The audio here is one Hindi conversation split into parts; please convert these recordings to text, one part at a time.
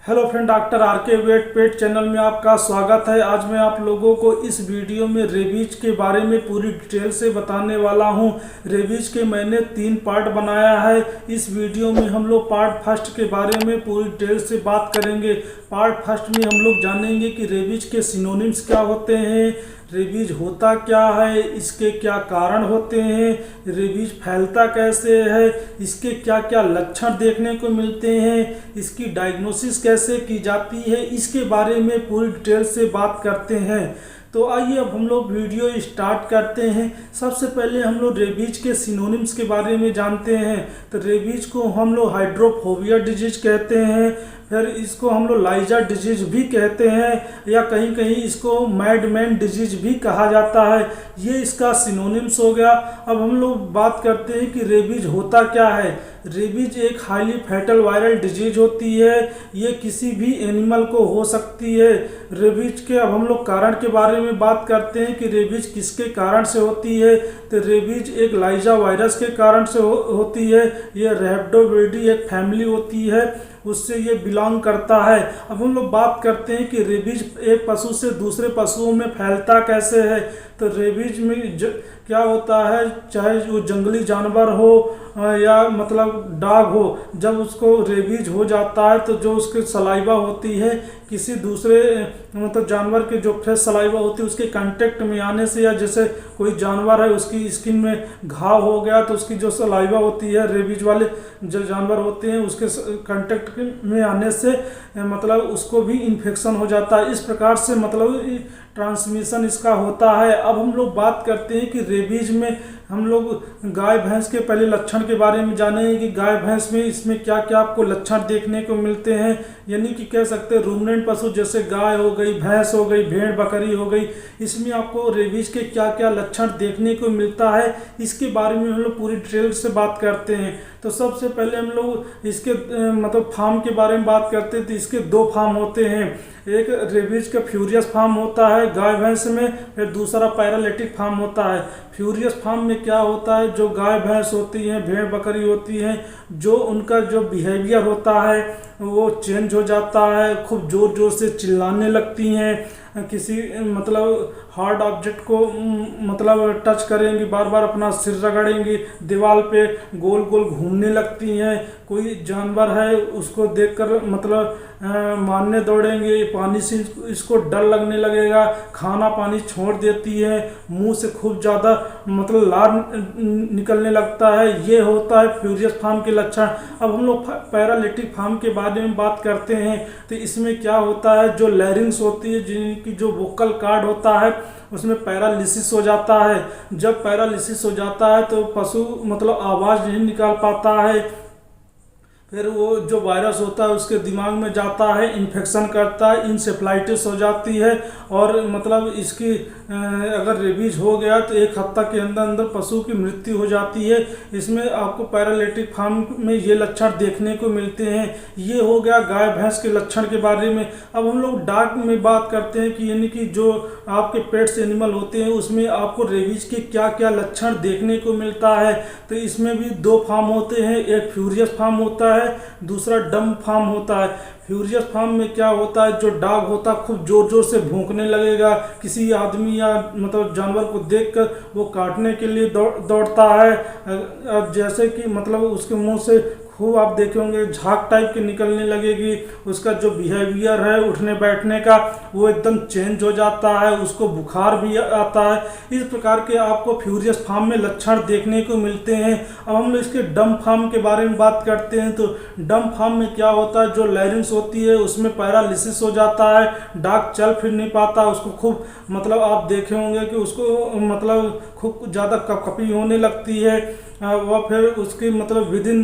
हेलो फ्रेंड, डॉक्टर आर के वेट पेट चैनल में आपका स्वागत है। आज मैं आप लोगों को इस वीडियो में रेबीज के बारे में पूरी डिटेल से बताने वाला हूं। रेबीज के मैंने 3 पार्ट बनाया है। इस वीडियो में हम लोग पार्ट फर्स्ट के बारे में पूरी डिटेल से बात करेंगे। पार्ट फर्स्ट में हम लोग जानेंगे कि रेबीज के सिनोनिम्स क्या होते हैं, रेबीज होता क्या है, इसके क्या कारण होते हैं, रेबीज फैलता कैसे है, इसके क्या क्या लक्षण देखने को मिलते हैं, इसकी डायग्नोसिस कैसे की जाती है, इसके बारे में पूरी डिटेल से बात करते हैं। तो आइए अब हम लोग वीडियो स्टार्ट करते हैं। सबसे पहले हम लोग रेबीज के सिनोनिम्स के बारे में जानते हैं। तो रेबीज को हम लोग हाइड्रोफोबिया डिजीज कहते हैं, फिर इसको हम लोग लाइजा डिजीज भी कहते हैं, या कहीं कहीं इसको मैडमैन डिजीज भी कहा जाता है। ये इसका सिनोनिम्स हो गया। अब हम लोग बात करते हैं कि रेबीज होता क्या है। रेबीज एक हाईली फैटल वायरल डिजीज होती है। ये किसी भी एनिमल को हो सकती है। रेबीज के अब हम लोग कारण के बारे में बात करते हैं कि रेबीज किसके कारण से होती है। तो रेबीज एक लाइजा वायरस के कारण से होती है। ये रैप्टोविरिडी एक फैमिली होती है, उससे ये बिलोंग करता है। अब हम लोग बात करते हैं कि रेबीज एक पशु से दूसरे पशुओं में फैलता कैसे है। तो रेबीज में क्या होता है, चाहे वो जंगली जानवर हो या मतलब डॉग हो, जब उसको रेबीज हो जाता है तो जो उसकी सलाइवा होती है किसी दूसरे मतलब जानवर के जो फ्रेश सलाइवा होती है उसके कांटेक्ट में आने से, या जैसे कोई जानवर है उसकी स्किन में घाव हो गया तो उसकी जो सलाइवा होती है रेबीज वाले जो जानवर होते हैं उसके कांटेक्ट में आने से मतलब उसको भी इन्फेक्शन हो जाता है। इस प्रकार से मतलब ट्रांसमिशन इसका होता है। अब हम लोग बात करते हैं कि रेबीज में हम लोग गाय भैंस के पहले लक्षण के बारे में जानेंगे कि गाय भैंस में इसमें क्या क्या आपको लक्षण देखने को मिलते हैं। यानी कि कह सकते हैं रूमिनेंट पशु जैसे गाय हो गई, भैंस हो गई, भेड़ बकरी हो गई, इसमें आपको रेबीज के क्या क्या लक्षण देखने को मिलता है, इसके बारे में हम लोग पूरी डिटेल से बात करते हैं। तो सबसे पहले हम लोग इसके मतलब फार्म के बारे में बात करते हैं। तो इसके 2 फार्म होते हैं। एक रेबीज का फ्यूरियस फार्म होता है गाय भैंस में, फिर दूसरा पैरालिटिक फार्म होता है। फ्यूरियस फार्म में क्या होता है, जो गाय भैंस होती हैं, भेड़ बकरी होती हैं, जो उनका जो बिहेवियर होता है वो चेंज हो जाता है, खूब ज़ोर ज़ोर से चिल्लाने लगती हैं, किसी मतलब हार्ड ऑब्जेक्ट को मतलब टच करेंगी, बार बार अपना सिर रगड़ेंगी, दीवार पे गोल गोल घूमने लगती हैं, कोई जानवर है उसको देखकर मतलब मारने दौड़ेंगे, पानी से इसको डर लगने लगेगा, खाना पानी छोड़ देती है, मुंह से खूब ज़्यादा मतलब लार निकलने लगता है। ये होता है फ्यूरियस फार्म के लक्षण। अब हम लोग पैरालिटिक फार्म के बारे में बात करते हैं। तो इसमें क्या होता है, जो लैरिंग्स होती है, जिनकी जो वोकल कार्ड होता है उसमें पैरालिसिस हो जाता है। जब पैरालिसिस हो जाता है तो पशु मतलब आवाज़ नहीं निकाल पाता है। फिर वो जो वायरस होता है उसके दिमाग में जाता है, इन्फेक्शन करता है, इंसेफ्लाइटिस हो जाती है, और मतलब इसकी अगर रेबीज हो गया तो 1 हफ्ता के अंदर अंदर पशु की मृत्यु हो जाती है। इसमें आपको पैरालिटिक फार्म में ये लक्षण देखने को मिलते हैं। ये हो गया गाय भैंस के लक्षण के बारे में। अब हम लोग डॉग में बात करते हैं कि यानी कि जो आपके पेट्स एनिमल होते हैं उसमें आपको रेबीज के क्या क्या लक्षण देखने को मिलता है। तो इसमें भी 2 फार्म होते हैं, एक फ्यूरियस फार्म होता है, दूसरा डम फार्म होता है। फ्यूरियस फार्म में क्या होता है, जो डॉग होता है खूब जोर जोर से भौंकने लगेगा, किसी आदमी या मतलब जानवर को देखकर वो काटने के लिए दौड़ता है। जैसे कि मतलब उसके मुंह से खूब आप देखे होंगे झाग टाइप की निकलने लगेगी, उसका जो बिहेवियर है उठने बैठने का वो एकदम चेंज हो जाता है, उसको बुखार भी आता है। इस प्रकार के आपको फ्यूरियस फार्म में लक्षण देखने को मिलते हैं। अब हम लोग इसके डम फार्म के बारे में बात करते हैं। तो डम फार्म में क्या होता है, जो लैरिंग्स होती है उसमें पैरालिसिस हो जाता है, डॉग चल फिर नहीं पाता, उसको खूब मतलब आप देखे होंगे कि उसको मतलब खूब ज़्यादा कपकपी होने लगती है, वह फिर उसकी मतलब विदिन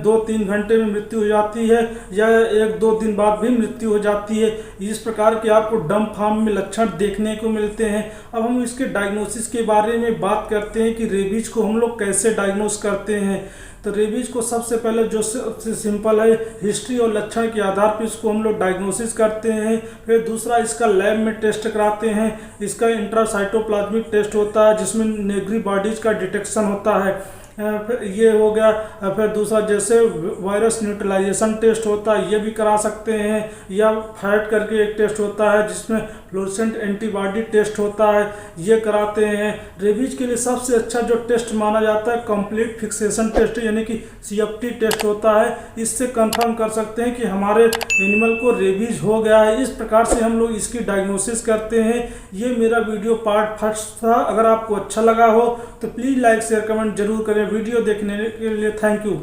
2-3 घंटे में मृत्यु हो जाती है, या 1-2 दिन बाद भी मृत्यु हो जाती है। इस प्रकार के आपको डम फार्म में लक्षण देखने को मिलते हैं। अब हम इसके डायग्नोसिस के बारे में बात करते हैं कि रेबीज को हम लोग कैसे डायग्नोस करते हैं। तो रेबीज को सबसे पहले जो सबसे सिंपल है, हिस्ट्री और लक्षण के आधार पर इसको हम लोग डायग्नोसिस करते हैं। फिर दूसरा इसका लैब में टेस्ट कराते हैं। इसका इंट्रासाइटोप्लाज्मिक टेस्ट होता है जिसमें नेगरी बॉडीज का डिटेक्शन होता है। फिर ये हो गया। फिर दूसरा जैसे वायरस न्यूट्रलाइजेशन टेस्ट होता है, ये भी करा सकते हैं। या फैट करके एक टेस्ट होता है जिसमें फ्लोरेसेंट एंटीबॉडी टेस्ट होता है, ये कराते हैं। रेबीज के लिए सबसे अच्छा जो टेस्ट माना जाता है कंप्लीट फिक्सेशन टेस्ट यानी कि CFT टेस्ट होता है। इससे कंफर्म कर सकते हैं कि हमारे एनिमल को रेबीज हो गया है। इस प्रकार से हम लोग इसकी डायग्नोसिस करते हैं। ये मेरा वीडियो पार्ट फर्स्ट था। अगर आपको अच्छा लगा हो तो प्लीज़ लाइक शेयर कमेंट जरूर करें। वीडियो देखने के लिए थैंक यू।